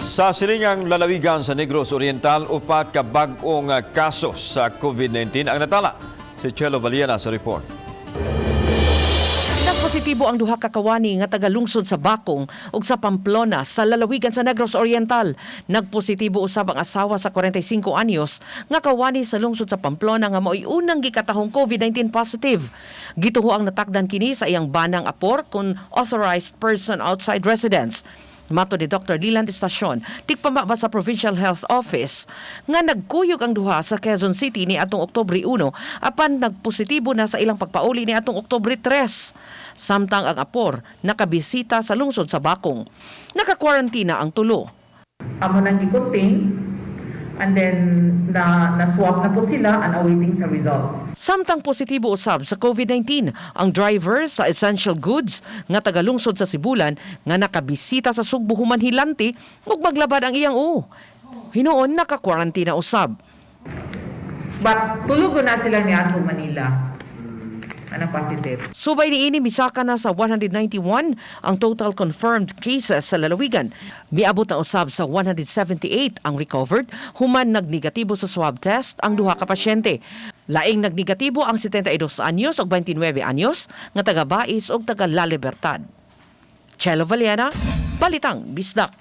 Sa silingang lalawigan sa Negros Oriental, upat ka bag-ong kaso sa COVID-19 ang natala. Si Chelo Valiena sa report. Nagpositibo ang duha ka kawani nga tagalungsod sa Bakong ug sa Pamplona sa lalawigan sa Negros Oriental. Nagpositibo usab ang asawa sa 45 anyos nga kawani sa lungsod sa Pamplona nga mao'y unang gikatahong COVID-19 positive. Gituho ang natakdan kini sa iyang banang apor kun authorized person outside residence. Mato ni Dr. Liland Estacion, tikpamaba sa Provincial Health Office, nga nagkuyog ang duha sa Quezon City ni atong Oktubre 1 apan nagpositibo na sa ilang pagpauli ni atong Oktubre 3. Samtang ang apor nakabisita sa lungsod sa Bakong. Naka-quarantine ang tulo. Amo nang i-contain and then na-swab na po sila and awaiting sa result. Samtang positibo usab sa COVID-19 ang driver sa essential goods nga tagalungsod sa Sibulan nga nakabisita sa Sugbo human hilante ug maglabad ang iyang hinuon naka-quarantine usab. But tulog na sila ni Ato Manila. Ano positive? Subay niini misaka na sa 191 ang total confirmed cases sa lalawigan. Miabot na usab sa 178 ang recovered, human nagnegatibo sa swab test ang duha ka pasyente. Laing nagnegatibo ang 72 anyos ug 29 anyos nga taga Bais ug taga La Libertad. Chelo Valiena, Balitang Bisdak.